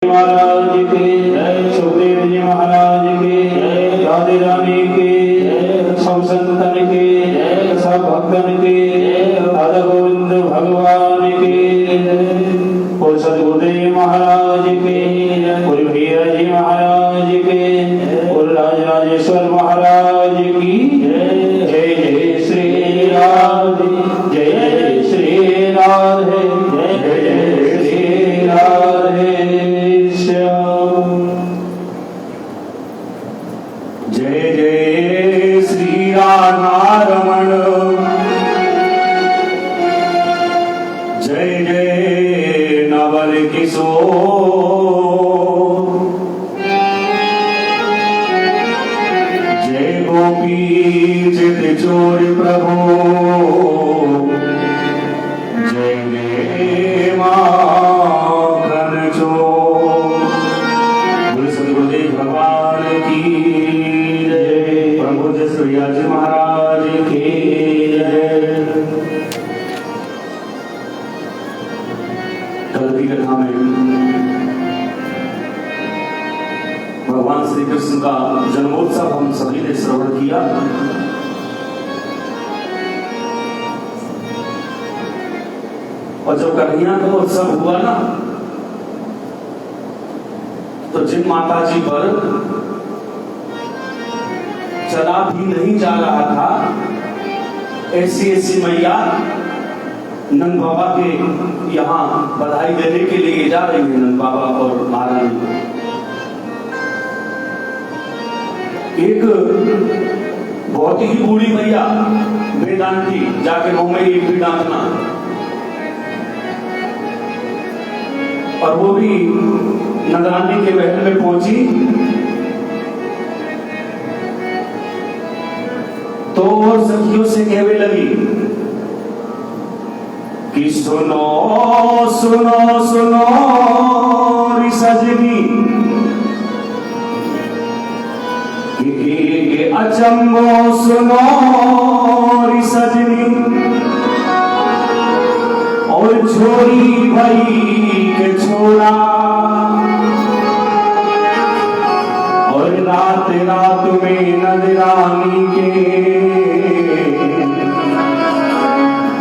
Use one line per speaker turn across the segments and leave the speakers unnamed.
महाराज की जय, सुखदेव जी महाराज की जय, राधे रानी की जय, सब संतन की जय, सब भक्तन की जय, राधा गोविंद भगवान की जय, और सदगुरुदेव महाराज की जय, और भैया जी महाराज की और राजराजेश्वर महाराज की जय। जय जय श्री राधे, जय जय श्री राधे, जय जय श्री राधे श्याम। जय जय श्री राधारमण, जय जय नवल किशोर, जय गोपी चित चोर प्रभु, जय जय माखन चोर। बोले सदगुरुदेव भगवान की जय, प्रभु जय सूर्या जी महाराज की जय। कल की कथा में भगवान श्री कृष्ण का जन्मोत्सव हम सभी ने श्रवण किया। और जब कन्हैया का उत्सव हुआ ना, तो जिन माता जी पर चला भी नहीं जा रहा था, ऐसी ऐसी मैया नंद बाबा के यहाँ बधाई देने के लिए जा रही है, नंद बाबा और महारानी। एक बहुत ही बूढ़ी मैया वेदांती, जाके मुंह में एक भी डांटना, और वो भी नंदरानी के महल में पहुंची तो सखियों से कहने लगी कि सुनो सुनो सुनो री सजनी, कि अचंबो सुनो री सजनी, और छोरी भाई के छोड़ा, और रात रात में नंदरानी के,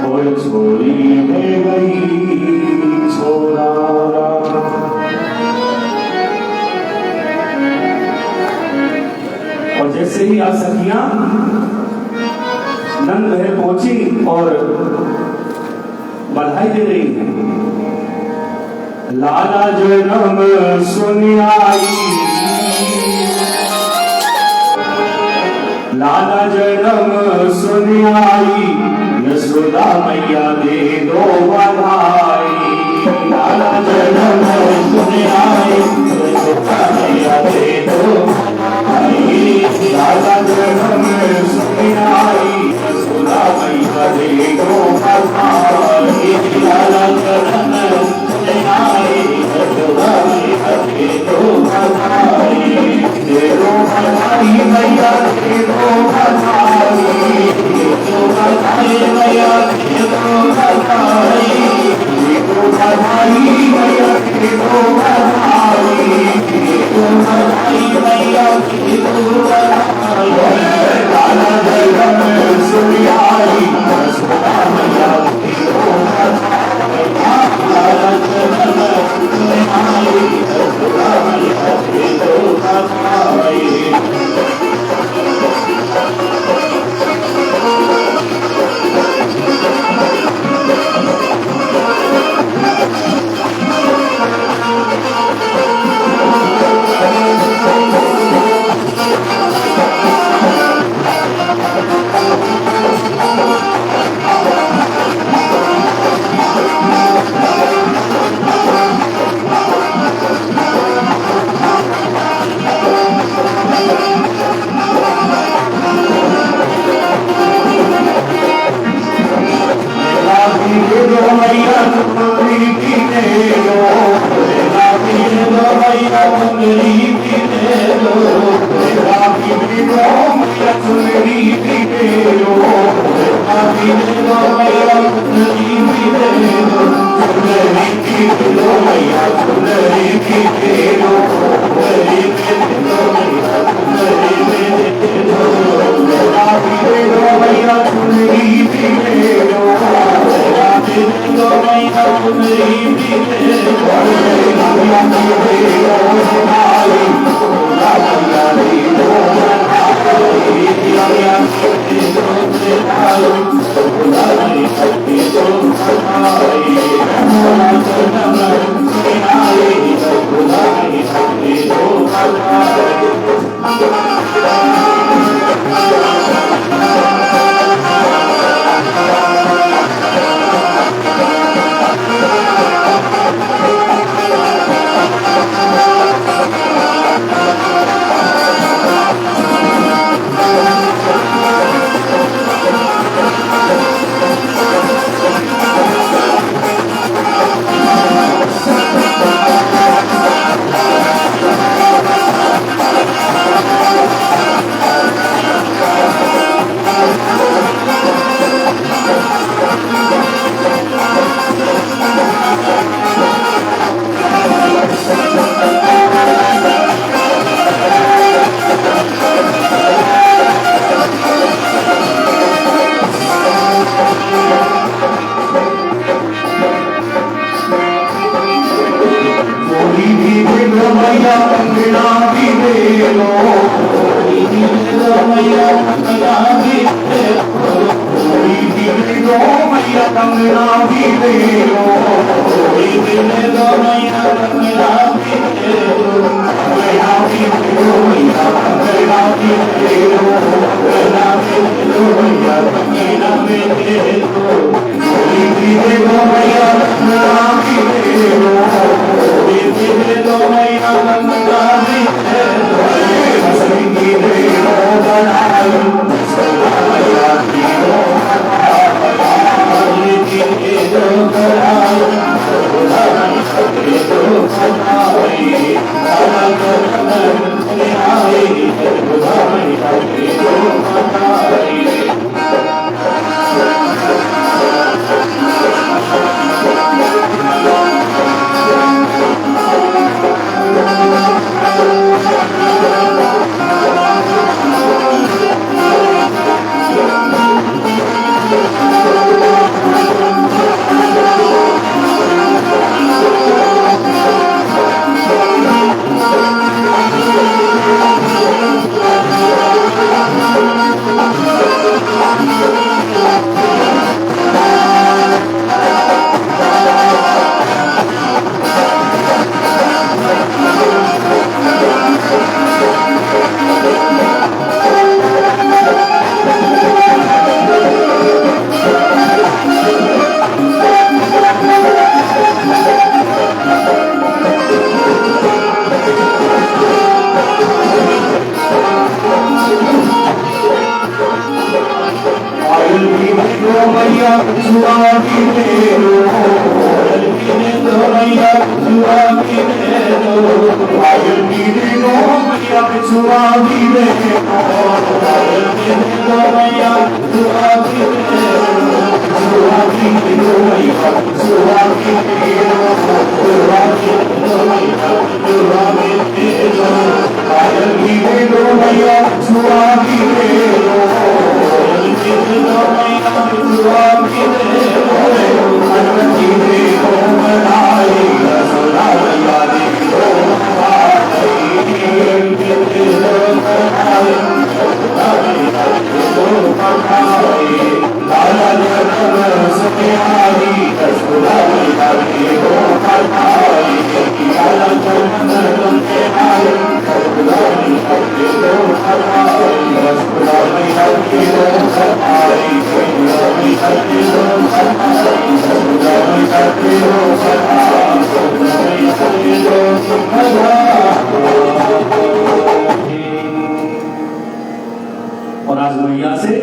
और छोरी में गई छोड़ा। और जैसे ही आ सखियां नंद महल पहुंची और बधाई दे रही है, लाला जन्म सुन आई, लाला जन्म सुन आई, यशोदा मैया दे दो बधाई। लाला जन्म सुन आई, यशोदा मैया दे दो बधाई। लाला जन्म सुन आई, यशोदा मैया दे दो बधाई। लाला जन्म सुन आई, यशोदा मैया दे दो बधाई। दे दो बधाई मैया, दे दो बधाई, दे दो बधाई मैया, दे दो बधाई, दे दो बधाई मैया, दे दो बधाई, दे दो बधाई मैया, दे दो बधाई। लाला जन्म सुन आई, यशोदा मैया दे दो बधाई। लाला जन्म सुन आई, यशोदा मैया दे दो बधाई।
सुंदरी की और आज मैया से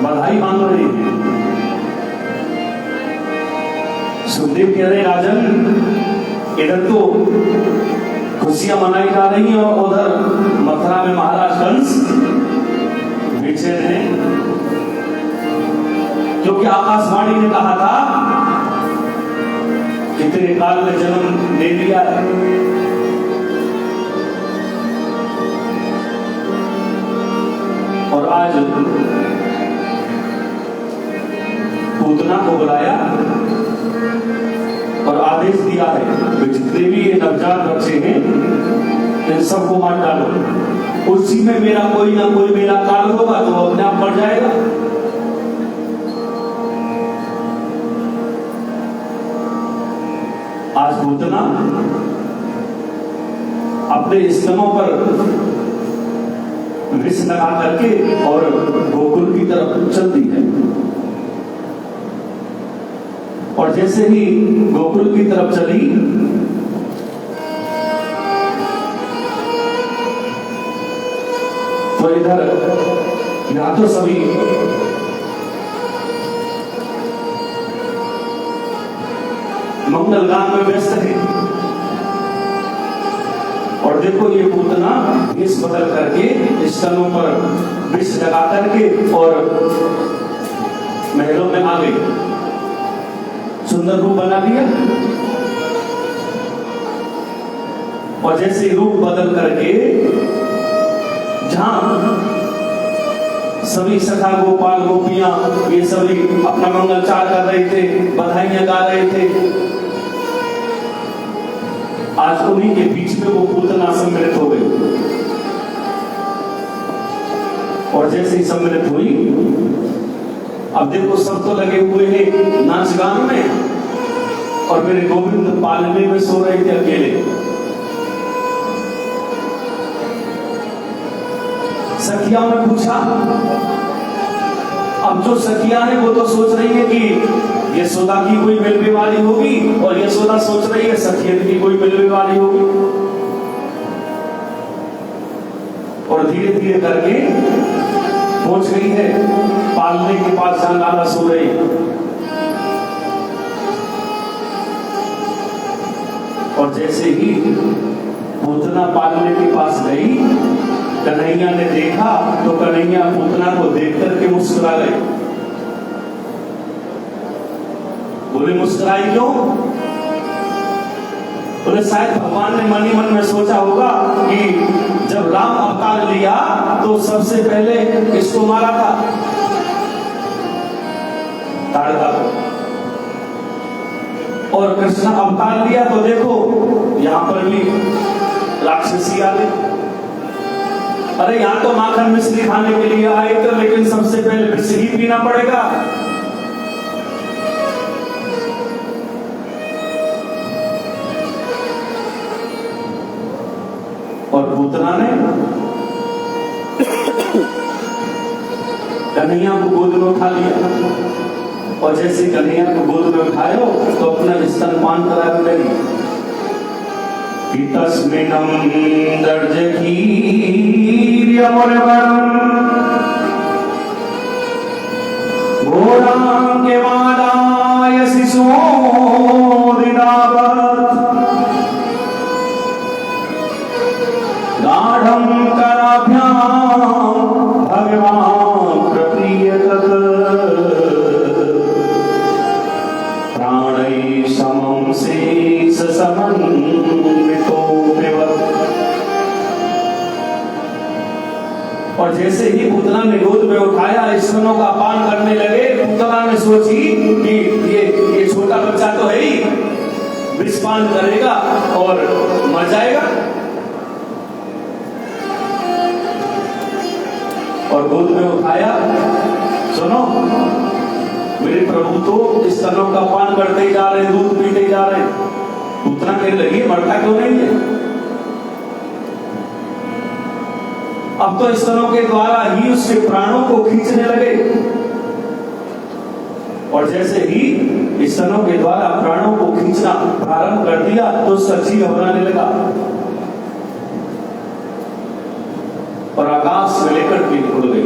बधाई मांग रही है। सुखदेव कह रहे राजन, इधर तो खुशियां मनाई जा रही हैं और उधर मथुरा में महाराज कंस बैठे हैं, क्योंकि आकाशवाणी ने कहा था कि तेरे काल में जन्म ले लिया है। और आज पूतना को बुलाया आदेश दिया है कि जितने भी ये नवजात बच्चे हैं इन सबको मार डालो, उसी में मेरा कोई ना कोई मेरा काल होगा तो अपने आप मर जाएगा। आज पूतना अपने स्तनों पर विष लगा करके और गोकुल की तरफ चलती है, और जैसे ही गोकुल की तरफ चली तो इधर यहां तो सभी मंगल गान में व्यस्त है, और देखो ये पूतना विष बदल करके स्तनों पर विष लगा करके और महलों में आ गई, सुंदर रूप बना लिया। और जैसे रूप बदल करके जहां सभी सखा गोपाल गोपियां ये सभी अपना मंगलचार कर रहे थे, बधाइयां गा रहे थे, आज उन्हीं के बीच में वो पूतना सम्मिलित हो गई। और जैसे ही सम्मिलित हुई, अब देखो सब तो लगे हुए हैं नाच गान में, और मेरे गोविंद पालने में सो रहे थे अकेले। सखिया ने पूछा, अब जो सखिया है वो तो सोच रही है कि यशोदा की कोई मिलने वाली होगी, और यशोदा सोच रही है सखियत की कोई मिलने वाली होगी, और धीरे धीरे करके पहुंच गई है पालने के पास जहां लाला सो रही। और जैसे ही पूतना पालने के पास गई, कन्हैया ने देखा तो कन्हैया पूतना को देख करके मुस्कुरा गई। बोले मुस्कुराई क्यों? बोले शायद भगवान ने मन ही मन में सोचा होगा कि जब राम अवतार लिया तो सबसे पहले इसको मारा था, ताड़का को, और कृष्ण अवतार लिया तो देखो यहां पर भी राक्षसी आ गई। अरे यहां तो माखन मिश्री खाने के लिए आए थे, लेकिन सबसे पहले विष ही पीना पड़ेगा। और पूतना ने कन्हैया को गोद में उठा लिया, और जैसे कन्हैया को गोद में उठायो तो अपना स्तनपान कराने लगी। तस्मिन्नं दर्जकीर्यमुर्वरम् घोराङ्क्यमादाय शिशोदिदावत् गाढं कराभ्यां भगवान् प्रप्रीयतत् प्राणैः समं शेषसमन्वितो। और जैसे ही पूतना ने गोद में उठाया, स्तनों का पान करने लगे, पूतना ने सोची कि ये छोटा बच्चा तो है ही, विष पान करेगा और मर जाएगा। और गोद में उठाया, सुनो मेरे प्रभु तो स्तनों का पान करते ही जा रहे, दूध पीते ही जा रहे। पूतना कहने लगी मरता क्यों नहीं है? अब तो स्तनों के द्वारा ही उसके प्राणों को खींचने लगे, और जैसे ही स्तनों के द्वारा प्राणों को खींचना प्रारंभ कर दिया तो सच्ची घबराने लगा, और आकाश में लेकर के उड़ गई।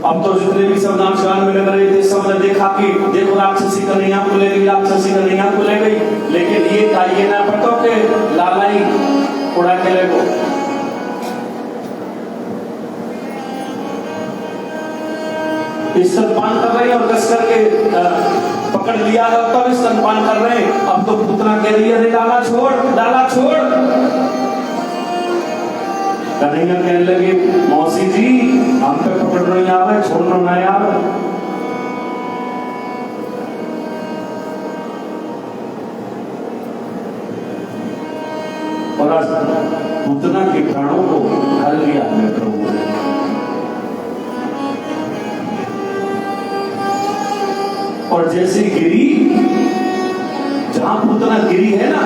अब तो जितने भी सब नाच गान में लग रहे थे, सबने देखा कि देखो राक्षसी कन्हैया को ले गई, राक्षसी कन्हैया को ले गई, लेकिन ये ना पता के लाला ही उड़ा के ले गो। स्तनपान कर रहे हैं और कस करके पकड़ लिया, तब स्तनपान कर रहे हैं। अब तो पूतना कह रही है लाला छोड़, लाला छोड़। कन्हैया कहने लगे मौसी जी हम पे पकड़ नहीं आ रहे, छोड़ना नहीं आ रहा। और आज पूतना के प्राणों को हर लिया है प्रभु ने। और जैसे गिरी, जहां पूतना गिरी है ना,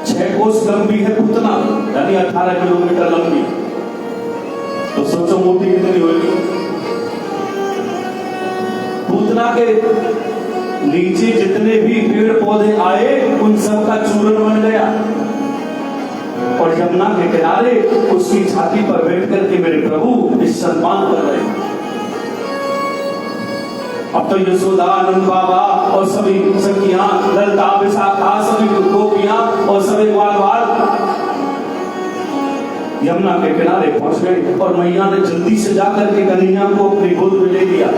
6 कोस लंबी है पूतना, यानी 18 किलोमीटर लंबी। तो सोचो मोटी कितनी होगी। पूतना के नीचे जितने भी पेड़ पौधे आए उन सब का चूर्ण बन गया। और यमुना के किनारे उसकी छाती पर बैठ करके मेरे प्रभु इस सम्मान कर रहे हैं। अब तो यशोदा, आनंद बाबा और सभी सखियां, ललता, विशाखा, सभी गोपियां और सभी ग्वाल यमुना के किनारे पहुंच गए। और मैया ने जल्दी से जाकर के कन्हैया को अपनी गोद में ले लिया।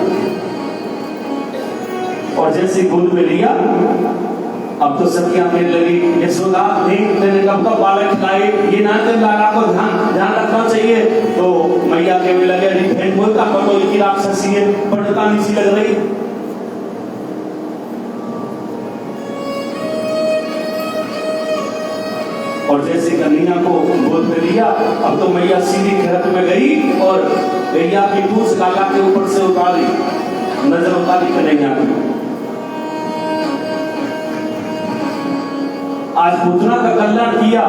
और जैसे गोद में लिया, अब तो सखियां कहने लगी, यशोदा तेने कब का बालक खिलाए, ये ना तेरे लाला को ध्यान रखना चाहिए। तो मैया कहने लगे, अरे बहन बोल का पटोल की राक्षसी है, पटकानी सी लग रही। और जैसे कन्हैया को गोद में लिया, अब तो मैया सीधी खेत में गई और गैया की पूंछ लाला के ऊपर से उतारी, नजर उतारी कन्हैया की। आज पूतना का कल्याण किया।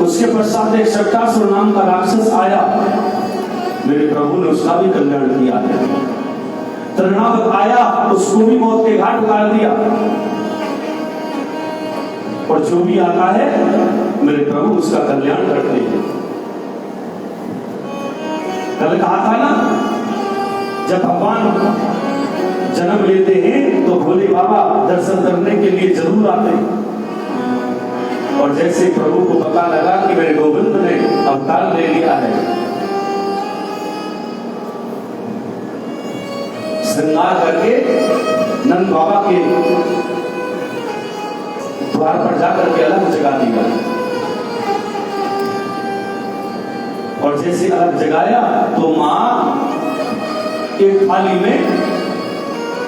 उसके पश्चात एक शक्टासुर नाम का राक्षस आया, मेरे प्रभु ने उसका भी कल्याण किया है। तृणावत आया, उसको भी मौत के घाट उतार दिया। और जो भी आता है मेरे प्रभु उसका कल्याण करते हैं। कल कहा था ना, जब भगवान जन्म लेते हैं तो भोले बाबा दर्शन करने के लिए जरूर आते हैं। और जैसे प्रभु को पता लगा कि मेरे गोविंद ने अवतार ले लिया है, श्रृंगार करके नंद बाबा के द्वार पर जाकर के अलग जगा दिया। और जैसे अलग जगाया तो मां एक थाली में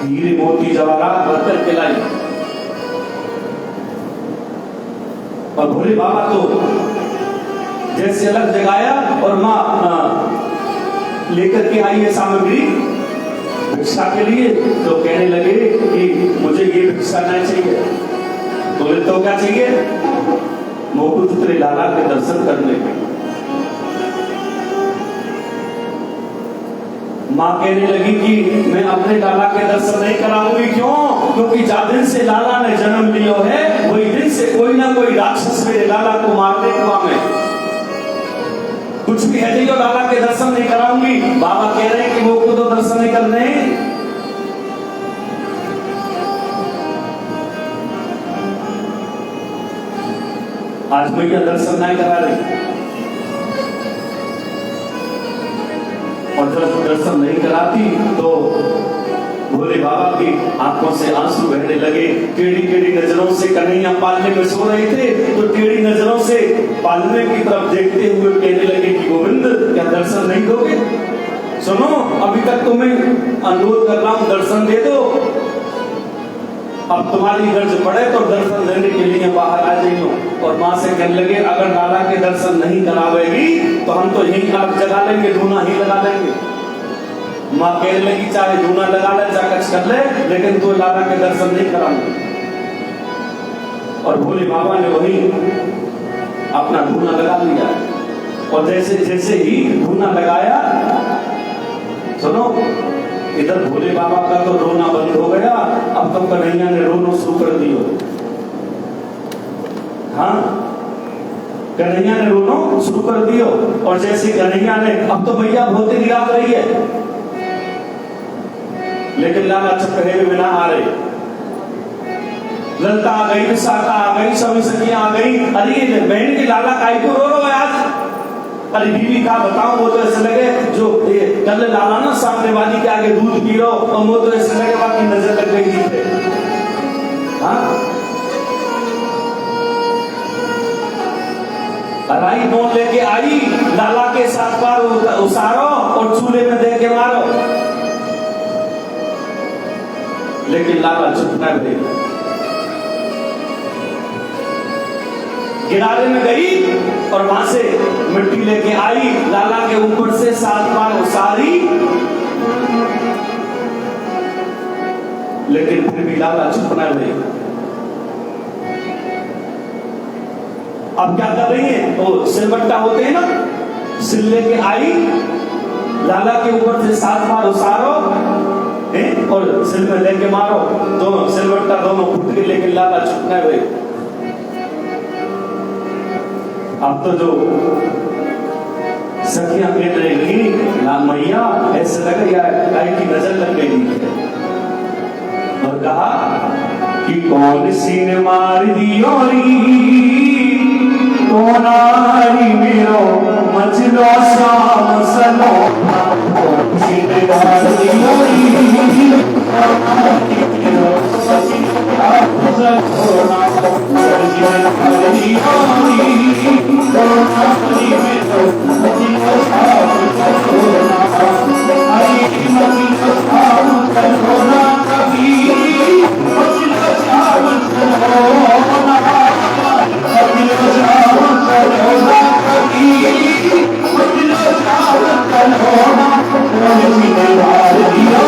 हीरे मोती जवाहरात भर करके लाई। और भोले बाबा तो जैसे अलग जगाया और मां लेकर के आई है सामग्री भिक्षा के लिए, तो कहने लगे कि मुझे ये भिक्षा नहीं चाहिए। तो क्या चाहिए? मोकुट तेरे लाला के दर्शन करने के। मां कहने लगी कि मैं अपने लाला के दर्शन नहीं कराऊंगी। क्यों? क्योंकि जिस दिन से लाला ने जन्म लिया है वही दिन से कोई ना कोई राक्षस मेरे लाला को मारने को आवे। कुछ भी है जो लाला के दर्शन नहीं कराऊंगी। बाबा कह रहे हैं कि वो को तो दर्शन नहीं करने। आज मैया दर्शन नहीं करा रही। और जब दर्शन नहीं कराती तो भोले बाबा की आंखों से आंसू बहने लगे। टेढ़ी टेढ़ी नजरों से कन्हैया पालने में सो रहे थे, तो टेढ़ी नजरों से पालने की तरफ देखते हुए कहने लगे कि गोविंद क्या दर्शन नहीं दोगे? सुनो, अभी तक तुम्हें अनुरोध कर रहा हूं, दर्शन दे दो। अब तुम्हारी गर्ज पड़े तो दर्शन देने के लिए बाहर आ जाइयो। और मां से कहने लगे, अगर लाला के दर्शन नहीं करावेगी तो हम तो यही अलग जगा लेंगे, धूना ही लगा लेंगे। मां कहने लगी, चाहे धूना लगा ले, जाकर कर ले, लेकिन तू लाला के दर्शन नहीं कराऊंगी। और भोले बाबा ने वही अपना धूना लगा लिया। और जैसे जैसे ही धूना लगाया, सुनो, इधर भोले बाबा का तो रोना बंद हो गया। अब तो कन्हैया ने रोना शुरू कर दिया। हाँ, कन्हैया ने रोना शुरू कर दिया। और जैसे कन्हैया ने, अब तो मैया बहुत ही गिरा रही है, लेकिन लाला चपराहे में ना आ रहे। ललता आ गई, विशाखा आ गई, सभी सखियां आ गई। अरे बहन की लाला काई को रो रहे आज? अरे बीबी का बताऊं, वो तो ऐसे लगे जो कल लाला ना सामने वाली के आगे दूध पी लो, और वो तो ऐसे लगे बाकी नजर लग गई थी। हाँ, राई नोट लेके आई, लाला के साथ पार उसारो और चूल्हे में दे के मारो। लेकिन लाला चुप न रहे। किनारे में गई और वहां से मिट्टी लेके आई, लाला के ऊपर से 7 बार उसारी, लेकिन फिर भी लाला चुप न रही। अब क्या कर रही है, वो सिलबट्टा होते हैं ना, सिल लेके आई, लाला के ऊपर से 7 बार उसारो और सिल में लेके मारो, दोनों सिलबट्टा दोनों फूट के, लेकिन लाला चुप न रही। अब तो जो सखियां कह रही ना मैया, ऐसे लगा यार गाय की नजर लग गई है, और कहा कि कौन सी ने मार दियोरी तो नारी मेरो मचलो शाम सलो, कौन सी ने मार दियोरी तो नारी मेरो मचलो शाम सलो, कौन सी ने मार दियोरी तो नारी मेरो मचलो शाम सलो, हरी मचलो शाम सलो ना कभी, मचलो शाम सलो ना, मचलो शाम सलो ना कभी, मचलो शाम सलो ना, कौन सी ने मार दियोरी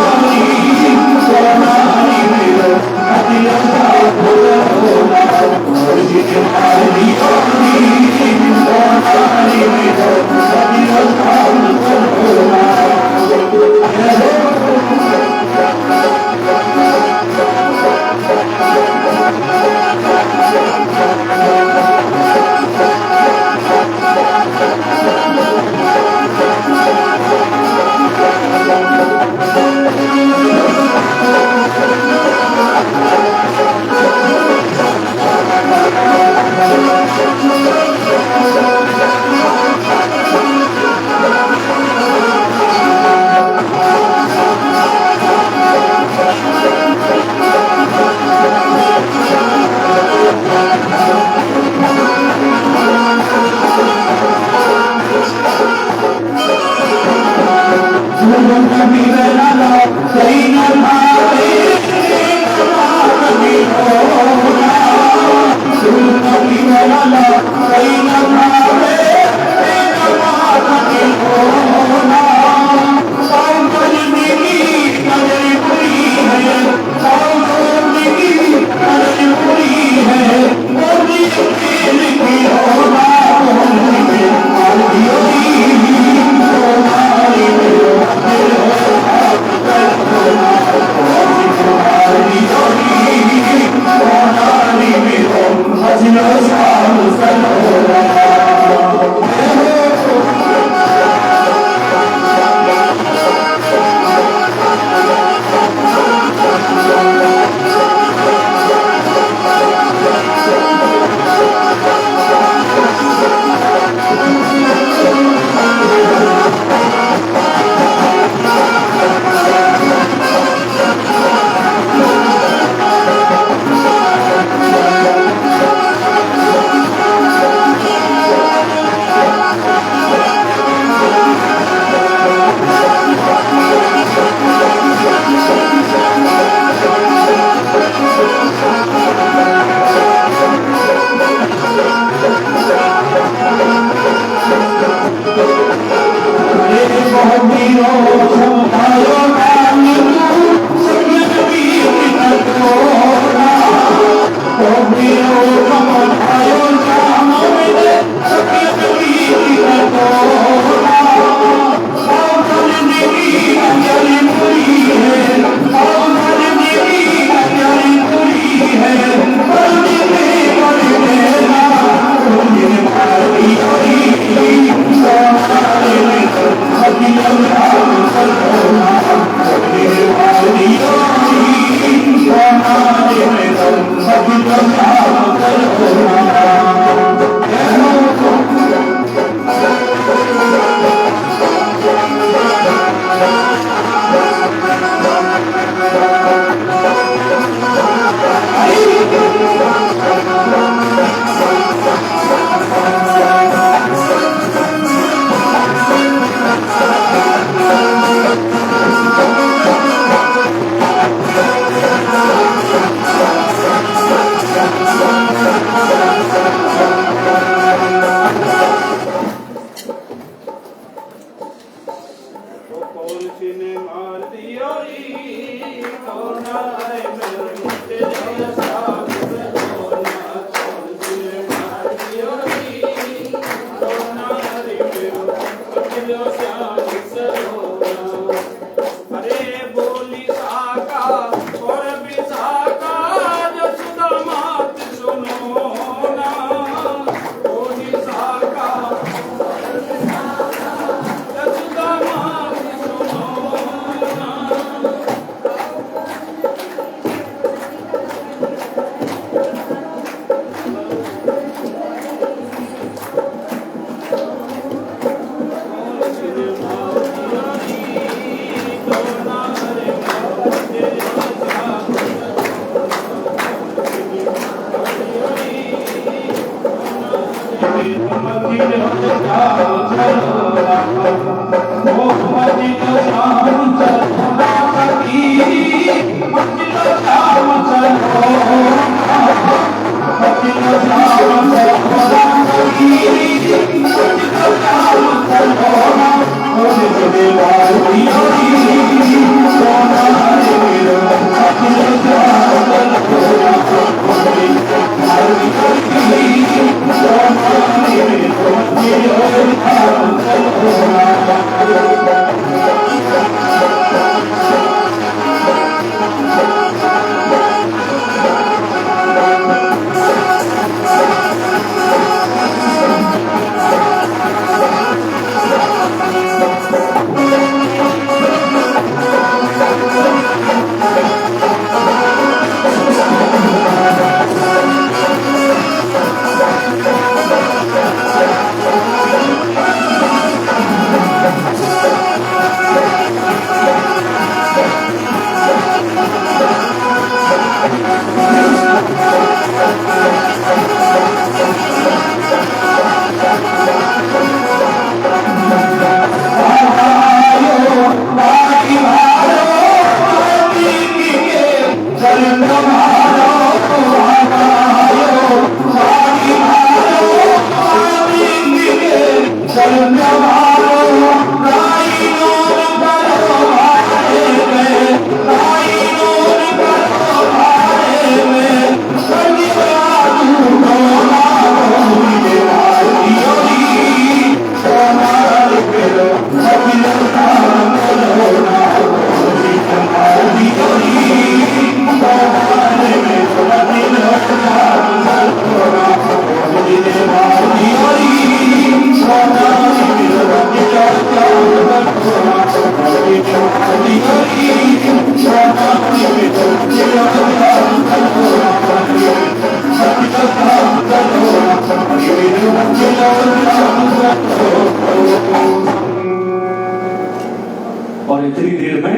और इतनी देर में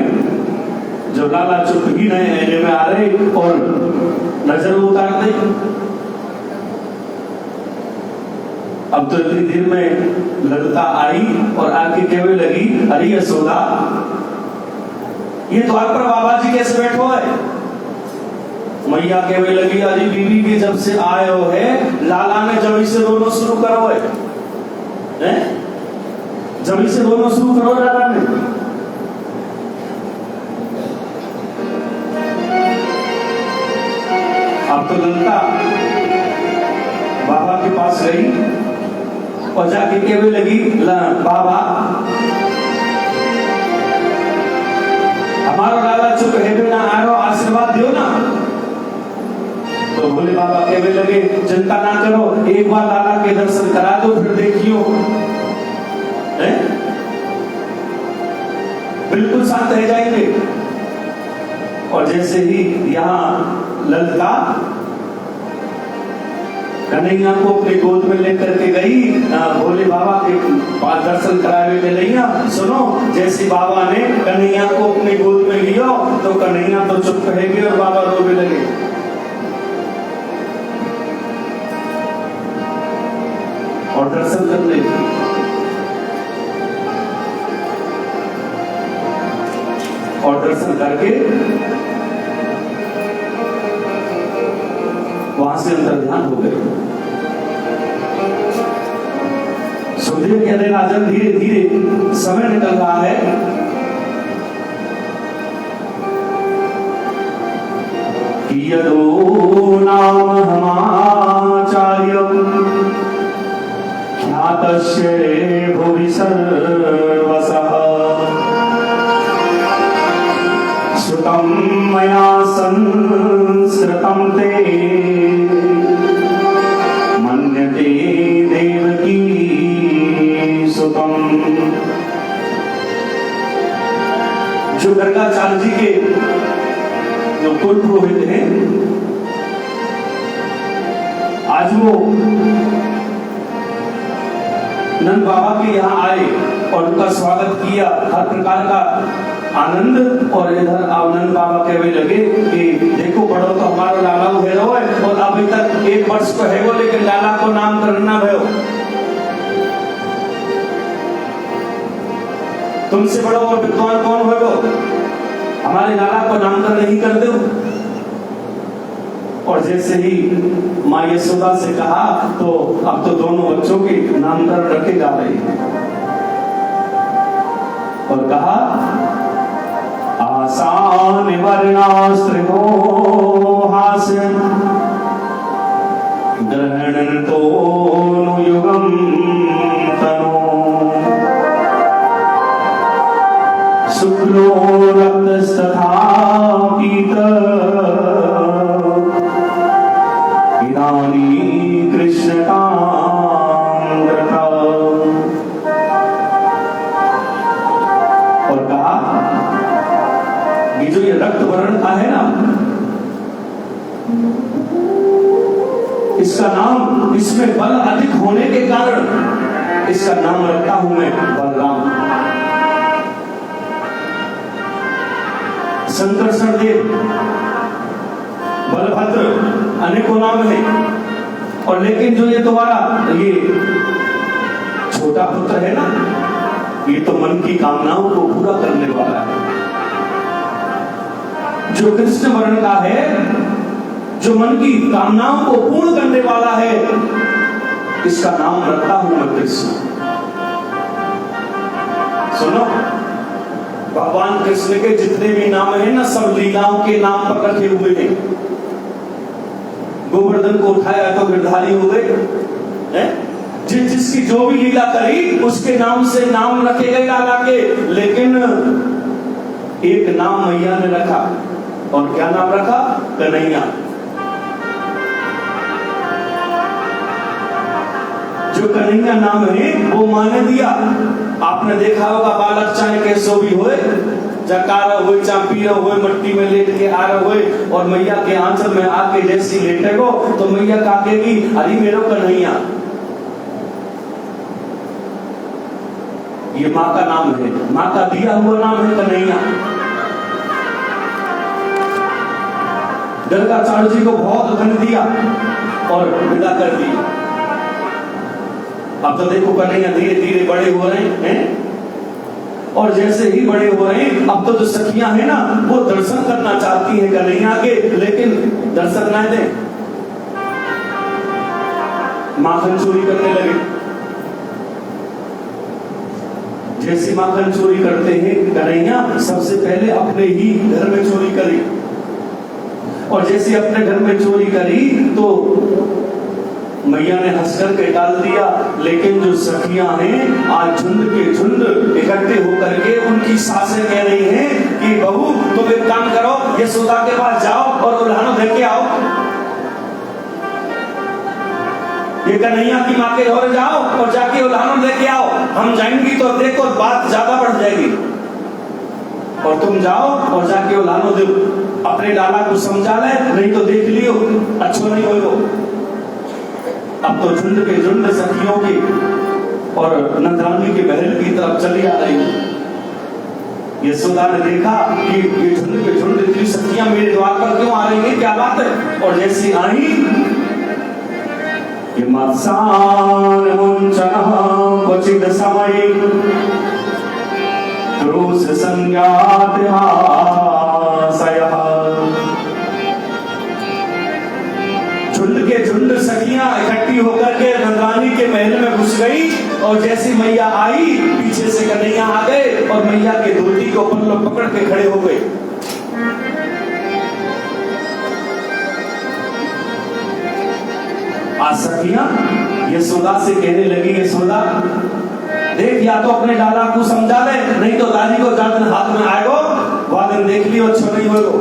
जो लाला चुटकी नए एने में आ रहे और नजर उतार दी। अब तो इतनी देर में ललिता आई और आके कहने लगी, अरे यशोदा, ये द्वार पर बाबा जी कैसे बैठो है? मैया कहने लगी, अरे बीवी के जब से आए हो है लाला ने जमी से रोना शुरू करो है, जमी से रोना शुरू करो लाला ने। अब तो ललिता बाबा के पास गई और जाके कहने लगी, बाबा हमारा लाला चुप है ना, आरो आशीर्वाद दियो ना। तो भोले बाबा कहने लगे, चिंता ना करो, एक बार लाला के दर्शन करा दो, फिर देखियो बिल्कुल शांत रह जाएंगे। और जैसे ही यहाँ ललिता कन्हैया को अपने गोद में लेकर के गई, भोले बाबा के पास दर्शन करावे के लिया। सुनो, जैसे बाबा ने कन्हैया को अपने गोद में लिया तो कन्हैया तो चुप रह गए और बाबा रोने लगे। और दर्शन कर ले, और दर्शन करके वहां से अंतर ध्यान हो गए। सुखदेव कहते राजन, धीरे धीरे समय निकल रहा है यदो नाम हमाचार्य ख्यातस्य भुवि सर्वसः श्रुतं मया संस्कृतं ते मन्यते देवकी सुतम्। जो गर्गाचार्य जी के जो कुल पुरोहित हैं, आज वो नंद बाबा के यहाँ आए और उनका स्वागत किया, हर प्रकार का आनंद। और इधर नंद बाबा कहने लगे कि देखो बड़ो तो हमारा लाला भैरव है और अभी तक 1 वर्ष को है वो, लेकिन लाला को नाम करना भयो। तुमसे बड़ो और विद्वान कौन हो गो, हमारे लाला को नामकरण नहीं कर दो। और जैसे ही माँ यशोदा से कहा तो अब तो दोनों बच्चों के नामकरण रखे जा रहे हैं। और कहा आसान वर्णास्त्रिभो हास्य ग्रहण तो युगम तनो शुक्लो रक्तस्तथा पीत इदानीं कृष्णकांग्रता। और कहा ये जो ये रक्त वर्ण का है ना, इसका नाम, इसमें बल अधिक होने के कारण इसका नाम रखता हूं मैं बलराम। संकर्षण देव, बलभद्र, अनेकों नाम है। और लेकिन जो ये तुम्हारा ये छोटा पुत्र है ना, ये तो मन की कामनाओं को पूरा करने वाला है। जो कृष्ण वर्ण का है, जो मन की कामनाओं को पूर्ण करने वाला है, इसका नाम रखता हूं मैं कृष्ण। सुनो, भगवान कृष्ण के जितने भी नाम हैं ना, सब लीलाओं के नाम पर रखे हुए हैं। गोवर्धन को उठाया तो गिरधारी हो गए। जिसकी जो भी लीला करी उसके नाम से नाम रखे गए लाला के। लेकिन एक नाम मैया ने रखा, और क्या नाम रखा? कन्हैया। जो कन्हैया नाम है वो माने दिया। आपने देखा होगा बालक चाहे कैसो भी होए, जकार हो चाहे पीरा हो, मट्टी में लेट के आ रहे होए और मैया के आंचल में आके जैसी लेटेगो तो मैया काकेगी, अरे मेरो कन्हैया। ये माँ का नाम है, माँ का दिया हुआ नाम है कन्हैया। गर्गाचार्य जी को बहुत धन दिया और विदा कर दिया। अब तो देखो कन्हैया धीरे धीरे बड़े हो रहे हैं। और जैसे ही बड़े हो रहे हैं, अब तो जो सखियां हैं ना, वो दर्शन करना चाहती हैं कन्हैया के, लेकिन दर्शन ना दे, माखन चोरी करने लगे। जैसे माखन चोरी करते हैं कन्हैया, सबसे पहले अपने ही घर में चोरी करी। और जैसे अपने घर में चोरी करी तो मैया ने हंसकर के डाल दिया। लेकिन जो सखियां हैं आज झुंड के झुंड इकट्ठे होकर के उनकी सासें कह रही हैं कि बहू तुम एक काम करो, यशोदा के पास जाओ और उल्हानो दे के आओ। ये कन्हैया की माँ के घर जाओ और जाके उल्हानो दे के आओ। हम जाएंगी तो देखो बात ज्यादा बढ़ जाएगी। और तुम जाओ और जाके उल्हानो दो, अपने लाला को समझा ले, नहीं तो देख लियो अच्छा नहीं होगा। अब तो झुंड के झुंड सखियों की और नंदरानी के महल की तरफ चली आ रही। यशोदा ने देखा कि ये झुंड के झुंड इतनी सखियां मेरे द्वार पर क्यों आ रही हैं, क्या बात है? और जैसी आई कि मत्सान मुंचनः क्वचिद समय क्रोध संज्ञात हासयः। झुंड के झुंड सखियां इकट्ठी होकर के नंदरानी के महल में घुस गई। और जैसी मैया आई, पीछे से कन्हैया आ गए और मैया के धोती को पल्लो पकड़ के खड़े हो गए। सखियां यशोदा से कहने लगी, यशोदा देख, या तो अपने लाला को समझा दे, नहीं तो दादी को जब दिन हाथ में आएगा वह दिन देख लियो, अच्छा नहीं होगा।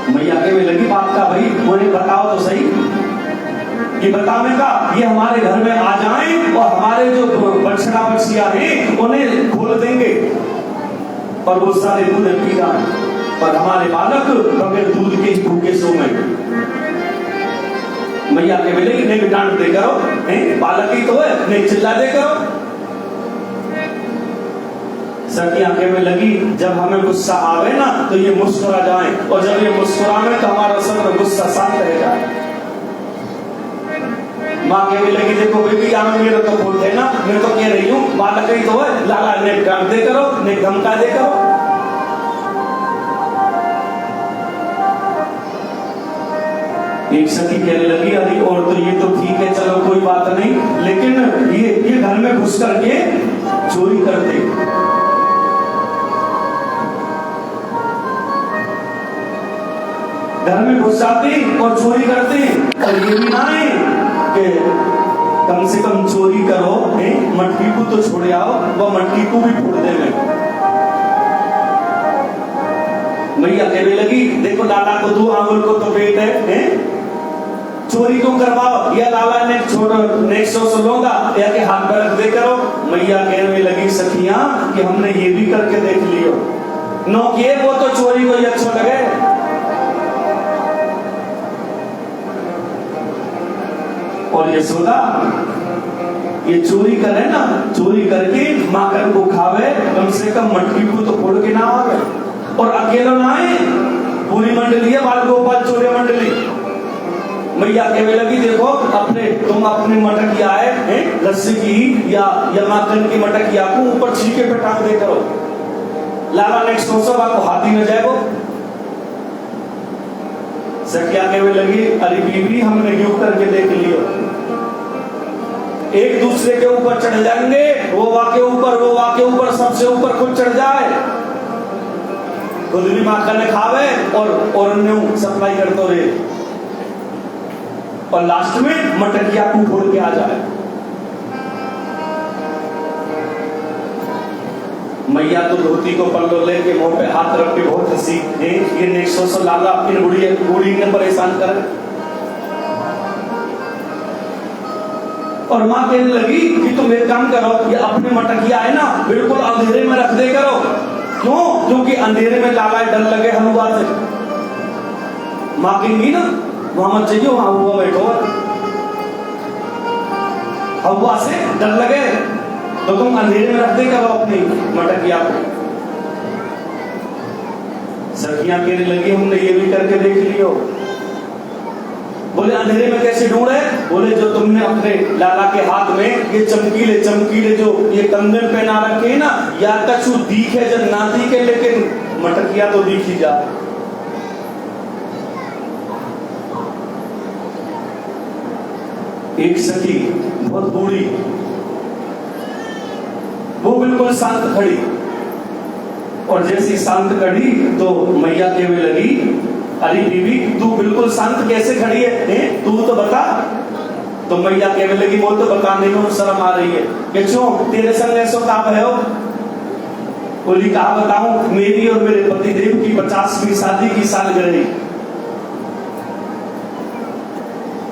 मैया के में लगी बात का, भाई उन्हें बताओ तो सही, ये बताने का ये हमारे घर में आ जाएं और हमारे जो बछड़ा बछिया हैं उन्हें खोल देंगे और वो सारे दूध पी जाए, पर हमारे बालक बगैर दूध के ही भूखे सो में। मैया के मिले नहीं डांट दे करो, बालक ही तो है, नहीं चिल्ला दे करो। सबकी आंखें में लगी, जब हमें गुस्सा आवे ना तो ये मुस्कुरा जाए, और जब ये मुस्कुरावे तो हमारा सब गुस्सा शांत रह जाए। माँ के भी लगी, देखो बेबी आप मेरे तो बोलते ना, मैं तो कह रही हूँ बालक ही तो है, लाला ने डांट दे करो, ने धमका दे करो। एक सखी कहने लगी, अरे और तो ये तो ठीक है, चलो कोई बात नहीं, लेकिन ये घर में घुस करके चोरी करते, घर में घुस जाते और चोरी करते, और ये भी ना है कि कम से कम चोरी करो, मटकी को तो छोड़ आओ, वह मटकी को भी फोड़ दे। मैया कहने लगी, देखो लाला को 2 आंगुल को तो पेट है, चोरी क्यों करवाओ, या लाला ने छोड़ो नेक्स्ट सो लूंगा या के हाथ पर रख दे करो। मैया कहने लगी, सखियां कि हमने ये भी करके देख लियो, नो किए वो तो चोरी को ही अच्छा लगे। और यशोदा ये चोरी करे ना, चोरी करके माखन को खावे, कम से कम मटकी को तो फोड़ के ना आवे, और अकेला ना आए, पूरी मंडली है बाल गोपाल चोरे मंडली। मैया कहने लगी, देखो तुम अपने मटकिया है लस्सी की या माखन की मटकिया को ऊपर छीके पे टांग दे करो, लाला नेक्स्ट सोचो आपको हाथी न जाएगो। सखिया कहने लगी, अरे बीबी हमने यूं करके देख लियो, एक दूसरे के ऊपर चढ़ जाएंगे, वो वाके ऊपर सबसे ऊपर खुद चढ़ जाए, खुद भी माखन खावे और उन्हें सप्लाई करते रहे, और लास्ट में मटकिया को फोड़ के आ जाए। मैया तो धोती को पल्लो लेके मुंह पे हाथ रख के बहुत हंसी, ये नेक्स्ट सो लाला अपनी बूढ़ी ने परेशान करे। और माँ कहने लगी कि तुम एक काम करो, ये अपने मटकिया है ना बिल्कुल अंधेरे में रख दे करो। क्यों? क्योंकि अंधेरे में लाला डर लगे हलवा से। माँ कहेंगी ना वहां मत जाइए, वहां हुआ बैठो, हवा से डर लगे तो तुम अंधेरे में रख दे करो अपनी मटकिया को। सखियां कहने लगी, हमने ये भी करके देख लियो। बोले अंधेरे में कैसे ढूंढे? बोले जो तुमने अपने लाला के हाथ में ये चमकीले जो ये कंगन पहना रखे ना, या कछु दिखे जब ना दिखे, लेकिन मटकिया तो दिख ही जा। एक सखी बहुत बूढ़ी, वो बिल्कुल शांत खड़ी, और जैसी शांत खड़ी तो मैया कहने लगी, अरे बीबी तू बिल्कुल शांत कैसे खड़ी है, तू तो बता। तो मैया कहने लगी, वो तो बताने में शर्म आ रही है कि क्यों तेरे संग ऐसा काम है हो? बोली कहा बताऊं, मेरी और मेरे पतिदेव की 50वीं शादी की सालगिरह,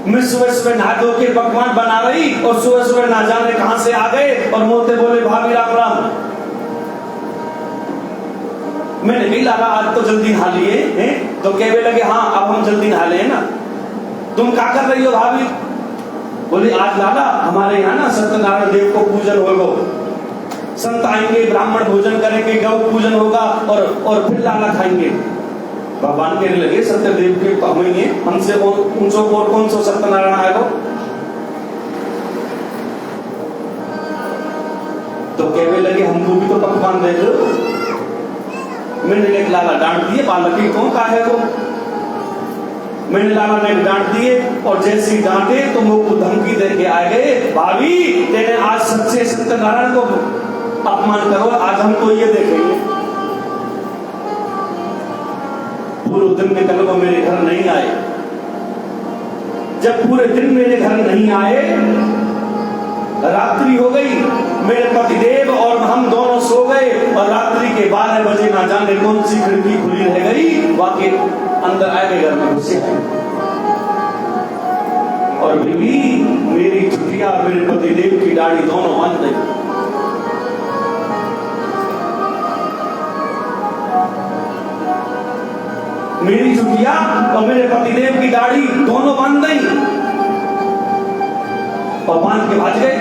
मैं सुबह नहा धो के पकवान बना रही और सुबह ना जाने कहां से आ गए और मोते बोले भाभी राम राम। मैंने नहीं लाला आज तो जल्दी नहा लिए, तो कहने लगे हाँ अब हम जल्दी नहा ले ना। तुम क्या कर रही हो भाभी? बोले आज लाला हमारे यहाँ ना सत्यनारायण देव को पूजन होगा, संत आएंगे, ब्राह्मण भोजन करेंगे, गौ पूजन होगा और फिर लाला खाएंगे। भगवान कहने लगे सत्यदेव के तो हम ही हैं, हमसे ऊंचो और कौन सो सत्यनारायण आएगा? तो कहने लगे हमको भी तो पकवान दे दो। मैंने एक लाला डांट दिए, बालक ही कौन का है वो? मैंने लाला ने डांट दिए, और जैसे ही डांटे तो मुंह को धमकी दे के आ गए, भाभी तेने आज सच्चे सत्यनारायण को अपमान करो, आज हम तो ये देखेंगे। पूरे दिन में कल वो मेरे घर नहीं आए। जब पूरे दिन मेरे घर नहीं आए, रात्रि हो गई, मेरे पतिदेव और हम दोनों सो गए और रात्रि के 12 बजे ना जाने कौन सी खिड़की खुली रह गई, वाकई अंदर आ गए, घर में घुसे। और बीवी मेरी चुटिया और मेरे पतिदेव की दाढ़ी दोनों बंद गई। मेरी चुटिया और मेरे पतिदेव की दाढ़ी दोनों बांध गई और बांध के भाग गए।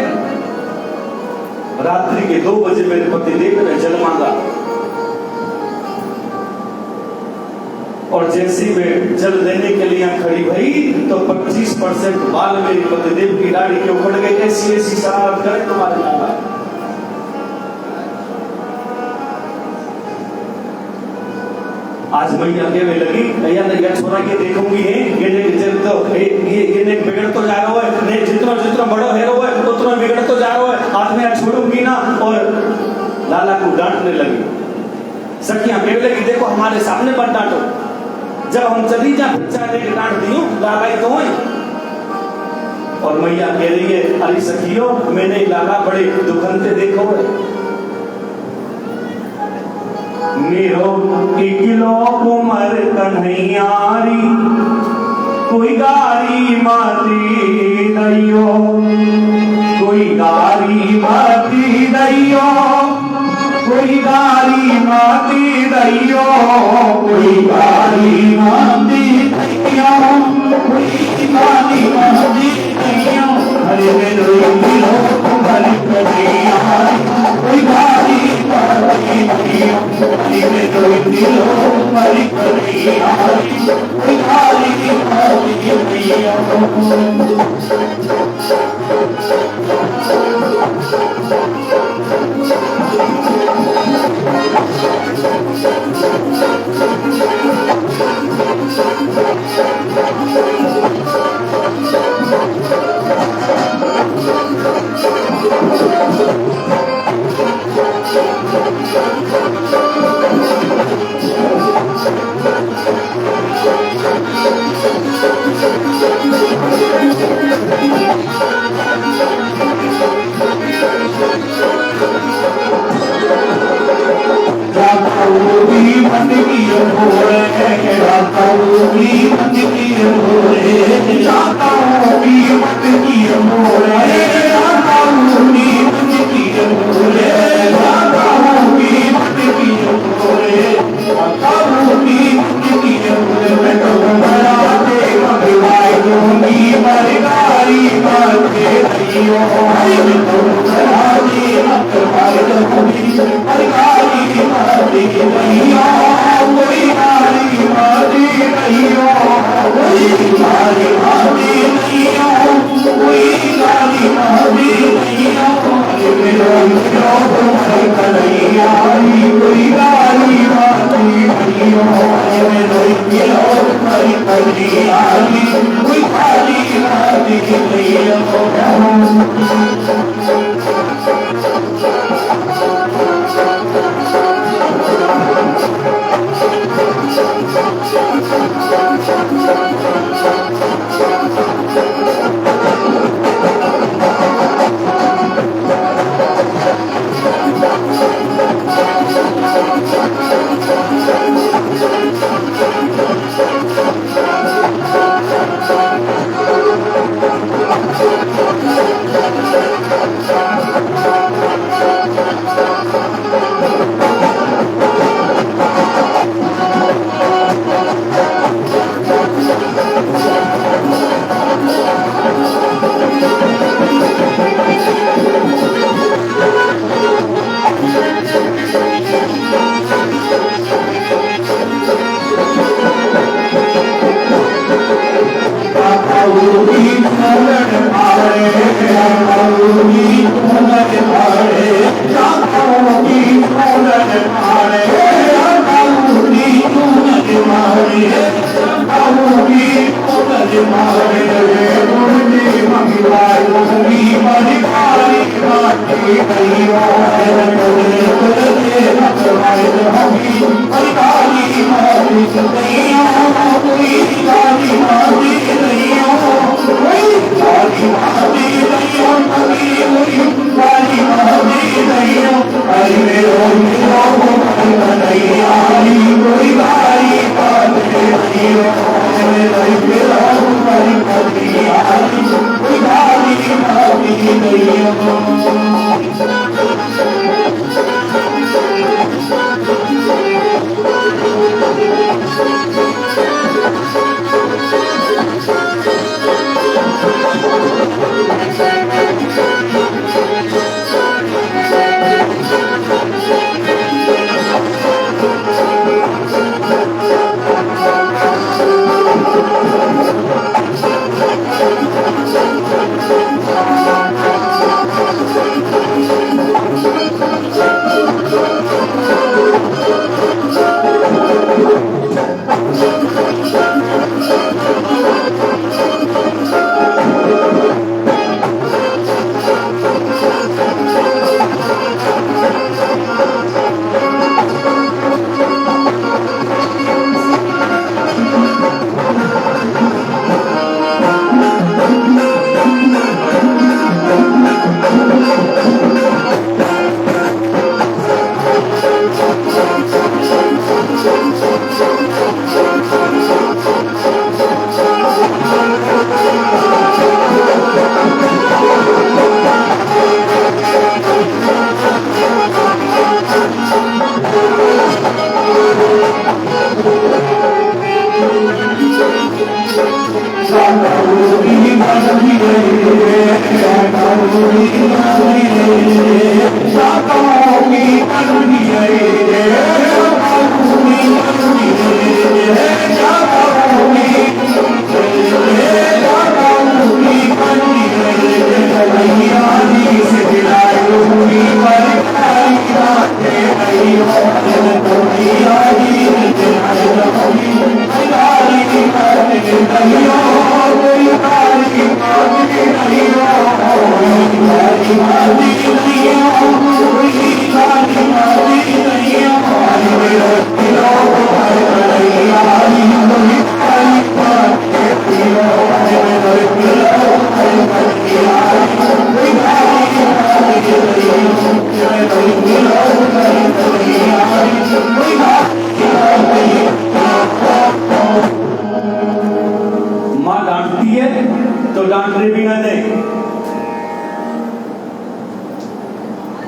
रात्रि के 2 बजे मेरे पतिदेव ने जल मांगा और जैसे वे जल देने के लिए खड़ी भई तो 25% बाल मेरी पतिदेव की दाढ़ी के उखड़ गए। ऐसी ऐसी शरारत करे तुम्हारे नाम। आज मैया कहने लगी, भैया या छोरा के देखूंगी है ये बिगड़ तो जा रहा है, नहीं जितना जितना बड़ो है उतना बिगड़ तो जा रहा है, आज मैं छोड़ूंगी ना। और लाला को डांटने लगी। सखियां कहने लगी, देखो हमारे सामने मत डांटो, जब हम चली जा चाहे के डांट दियो लाला ही तो है। और मैया कह रही है, अरे सखियों मैंने लाला बड़े दुखंते देखो है। मेरो इकलो कुमर कन्हैयारी कोई गारी माती दैयो, कोई गारी माती दैयो, कोई गारी माती दैयो, कोई गारी माती दैयो, कोई गारी माती दैयो। हरे मेरो इकलो कुमर कन्हैयारी कोई गारी माती दैयो,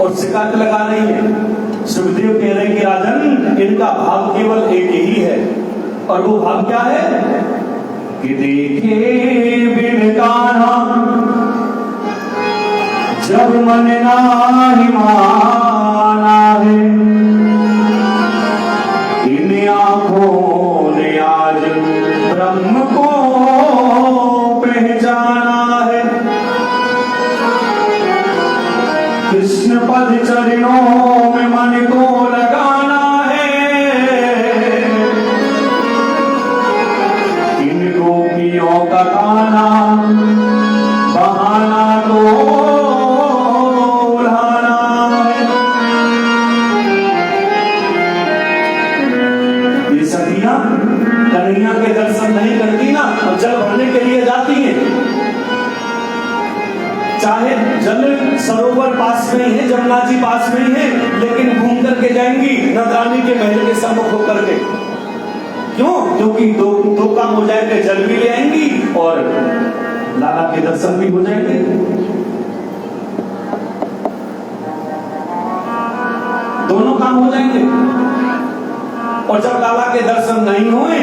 और शिकायत लगा रही है। सुखदेव कह रहे हैं कि राजन, इनका भाव केवल एक ही है, और वो भाव क्या है कि देखे बिन कान्हा जब मन नाही माना है, इन आंखों ने आज ब्रह्म को पहचाना है। कृष्ण पद चरणों में मन को लगाना है, इन गोपियों का गाना बहाना तो उड़ाना है। ये सखियां कन्हैया के दर्शन नहीं करती ना, और जल भरने के लिए जाती हैं। चाहे जल सरोवर पास में ही है, जमुना जी पास में ही है, लेकिन घूम करके जाएंगी नंदरानी के महल के सम्मुख होकर के। क्यों? क्योंकि दो काम हो जाएंगे, जल भी ले आएंगी और लाला के दर्शन भी हो जाएंगे। दोनों काम हो जाएंगे। और जब लाला के दर्शन नहीं हुए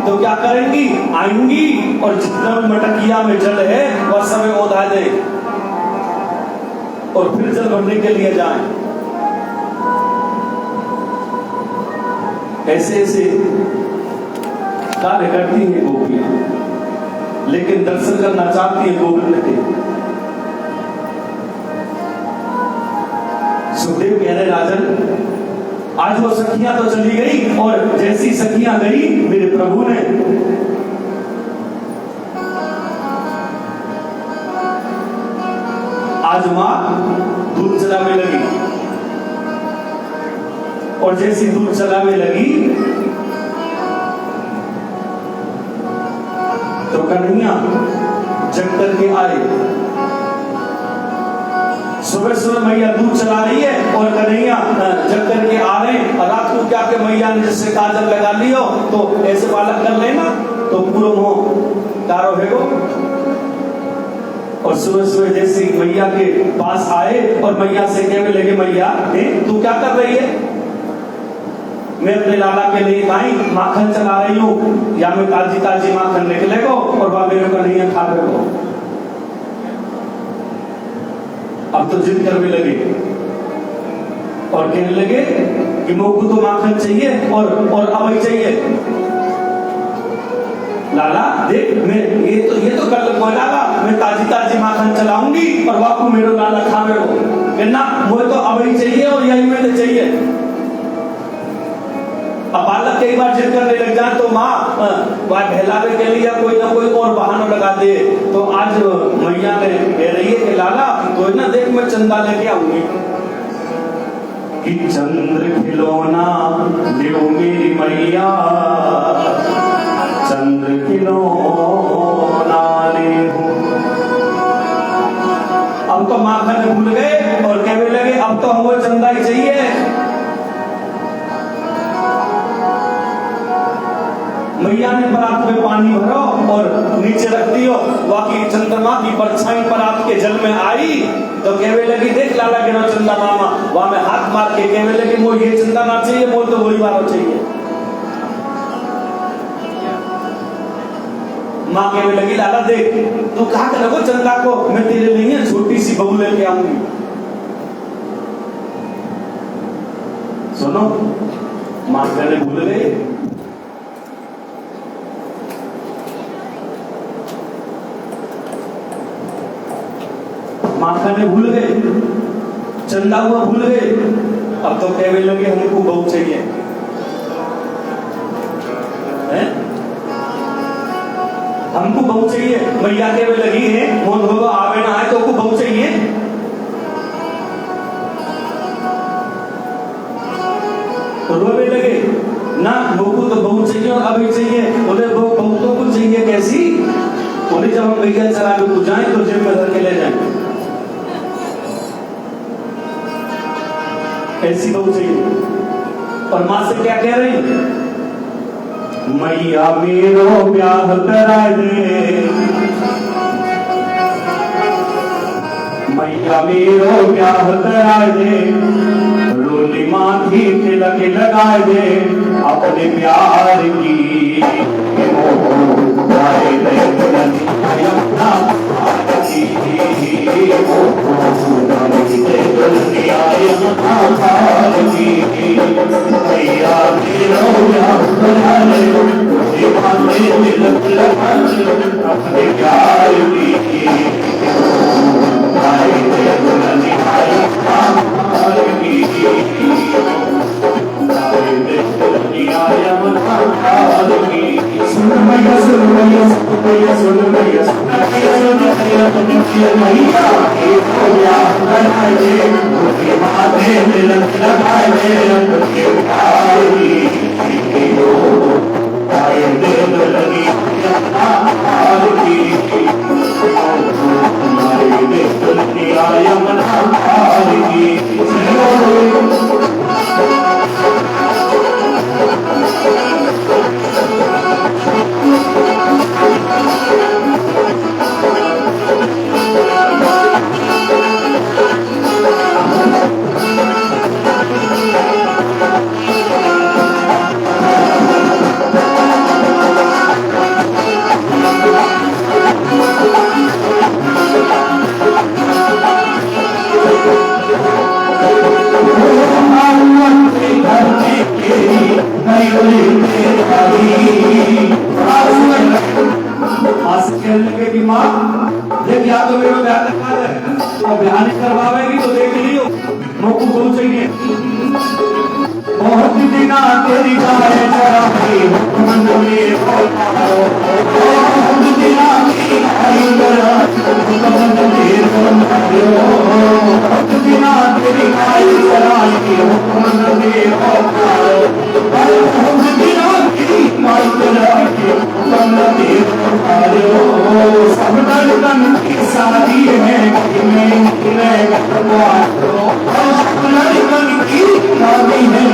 तो क्या करेंगी? आएंगी और जितना भी मटकिया में जल है वह सब ओधा दे और फिर जल भरने के लिए जाएं। ऐसे ऐसे कार्य करती है गोपियां, लेकिन दर्शन करना चाहती है गोविंद के। सुखदेव कह रहे राजन, आज वो सखियां तो चली गई, और जैसी सखियां गई मेरे प्रभु ने आज मां दूध चलाने लगी, और जैसी दूध चलाने लगी तो कन्हैया जग करके आए। सुबह सुबह मैया दूध चला रही है और कन्हैया जग करके आ रहे हैं। और रात को क्या के मैया ने जिससे काजल लगा ली हो तो ऐसे बालक कर लेना तो पूरा मुंह कारो भेगो। और सुबह सुबह जैसे मैया के पास आए और मैया से कहने लगे, मैया तू क्या कर रही है? मैं अपने लाला के लिए भाई माखन चला रही हूँ, या मैं ताजी ताजी माखन निकले को और वह मेरे को नहीं खा रहे हो। अब तो जिद करने लगे और कहने लगे कि मुझको तो माखन चाहिए और अवई चाहिए। लाला देख, मैं ये तो कल लाला मैं ताजी ताजी माखन चलाऊंगी और वाकू मेरो लाला खा मेरो कहना मुझे तो अवई चाहिए और यही में तो चाहिए। अब बालक कई बार जिद करने लग जाए तो माँ वह बहलावे के लिए कोई ना कोई और बहाना लगा दे। तो आज मैया ने कह रही है कि लाला तो ना देख मैं चंदा लेके आऊंगी कि चंद्र खिलौना देव मेरी मैया, चंद्र खिलौना ले। अब तो माखन भूल गए और कहने लगे अब तो हमको चंदा ही चाहिए। मैया ने परात में पानी भरो और नीचे रख दियो। बाकी चंद्रमा की परछाई परात के जल में आई तो कहने लगी देख लाला गिरो चंदा मामा। वहां में हाथ मार के कहने लगे मुझे ये चंदा ना चाहिए, मुझे तो वही वाला चाहिए। माँ कहने लगी लाला देख तू कहा कर लगो चंदा को, मैं तेरे लिए छोटी सी बहू लेके आऊंगी। सुनो माँ कहने भूल गए। माखन ने भूल गए, चंदा हुआ भूल गए। अब तो कहने लगे हमको बहू चाहिए है? हमको बहू चाहिए। मैया कहने लगी है मोन होगा आवे ना आए तो हमको बहू चाहिए। तो रोने लगे ना लोगों तो बहू चाहिए और अभी चाहिए। बोले बहू तो कुछ चाहिए कैसी? बोले जब हम मैया चला के जाए तो जेब में धर के ले जाए, ऐसी बहू चाहिए। और माँ से क्या कह रही? मैया मेरो ब्याह करा दे, मैया मेरो ब्याह करा दे, रोली माथी तिलक लगा दे, अपने प्यार की करवाएगी तो देख लियो मुझको बहुत चाहिए। बहुत दिना तेरी गाय चराई मन में बहुत दिना तेरी गाय चराई मन में बहुत दिना तेरी गाय चराई मन में बहुत दिना तेरी गाय चराई मन में सब धड़कन की शादी है धड़कन की शादी है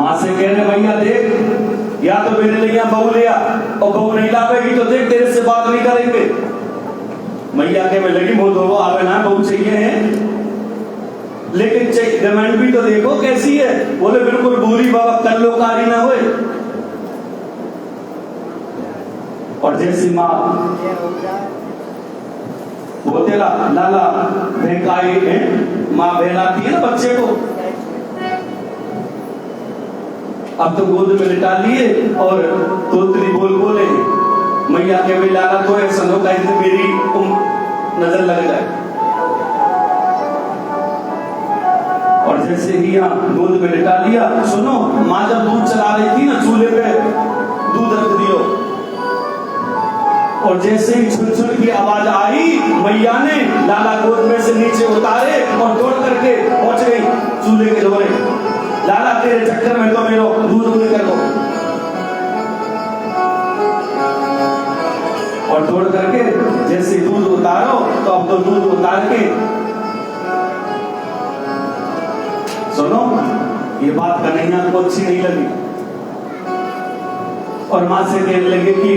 माँ से कह रहे भैया देख, या तो मेरे लिए बहू लिया और बहू नहीं लावेगी तो देख तेरे से बात नहीं करेंगे। मैया के में लगी बहुत हो आवे ना बहू चाहिए है, लेकिन डिमांड भी तो देखो कैसी है। बोले बिल्कुल बुरी बाबा कल्लोकारी ना होए। और जैसी माँ वो तेरा लाला बहकाई है, माँ बहलाती है ना बच्चे को, अब तो गोद में लिटा लिए और तोतली बोल बोले मैया के भी लाला तो है सनो का मेरी नजर लग जाए। और जैसे ही यहाँ दूध में लिटा लिया, सुनो माँ जब दूध चला रही थी ना चूल्हे पे दूध रख दियो, और जैसे ही छुन छुन की आवाज आई मैया ने लाला गोद में से नीचे उतारे और दौड़ करके पहुंच गई चूल्हे के दोरे। लाला तेरे चक्कर में तो मेरा दूध उड़ कर दो, और दौड़ करके जैसे दूध उतारो तो अब तो दूध उतार के सुनो ये बात कन्हैया को अच्छी नहीं लगी, और माँ से कहने लगे कि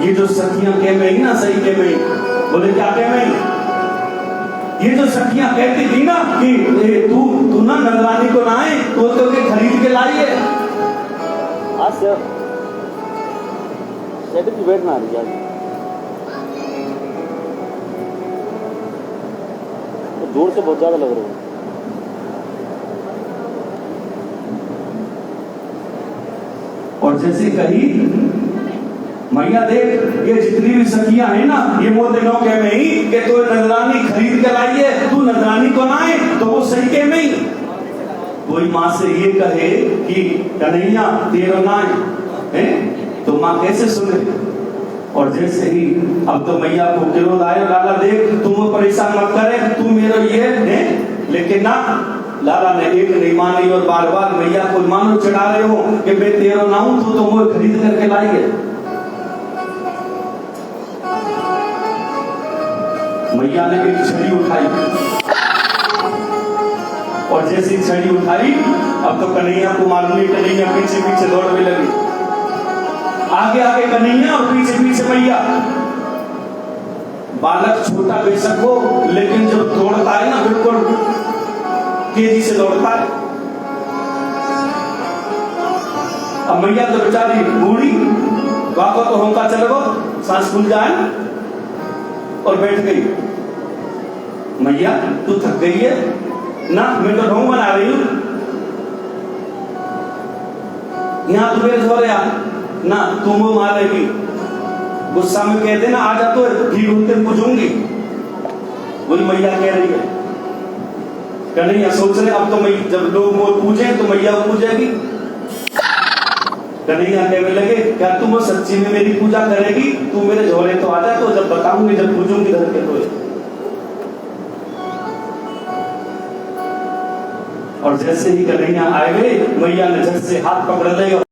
ये जो सखियां कह गई ना सही कह गई। बोले क्या कह गई? ये जो सखियां कहती थी ना कि तू ना नंदरानी को ना आए तो के खरीद के लाई है।
आज से की वेट ना आ रही है, तो दूर से बहुत ज्यादा लग रहा है।
और जैसे कही मैया देख ये जितनी भी सखियां हैं ना, ये मोते नौ के में ही कि तो नजरानी खरीद के लाई है, तू नजरानी को ना आए तो वो सही के में ही। कोई माँ से ये कहे कि कन्हैया तेरो ना है तो माँ कैसे सुने। और जैसे ही अब तो मैया को विरोध आए, लाला देख तुम परेशान मत करे, तू मेरा ये है, लेकिन ना लाला ने एक नहीं मानी और बार बार मैया को मानो चढ़ा रहे हो कि मैं तेरो ना हूं, तू तो मुझे खरीद करके लाई है। मैया ने एक छड़ी उठाई और जैसी छड़ी उठाई अब तो कन्हैया को मालूम नहीं, कन्हैया पीछे पीछे दौड़ने लगी, आगे आगे कन्हैया और पीछे पीछे मैया। बालक छोटा बेशक हो लेकिन जब दौड़ता है ना बिल्कुल तेजी से दौड़ता है। अब मैया तो बेचारी बूढ़ी, बाबा तो होंका चल गो, सांस फूल जाए और बैठ गई। मैया तू थक गई है ना, मैं तो ढोंग बना रही हूं, यहां तू मेरे झोरे आ ना, तुम वो मारेगी। गुस्सा में कहते ना आ जा तो ठीक होते पूछूंगी, वही मैया कह रही है। कन्हैया सोच रहे अब तो मैं जब लोग वो पूछे तो मैया वो पूछेगी। कन्हैया कहने लगे क्या तुम वो सच्ची में मेरी पूजा करेगी, तू मेरे झोरे तो आ जा, तो जब बताऊंगी जब पूछूंगी धर के तो। और जैसे ही कन्हैया आए गए मैया ने झट से हाथ पकड़ ले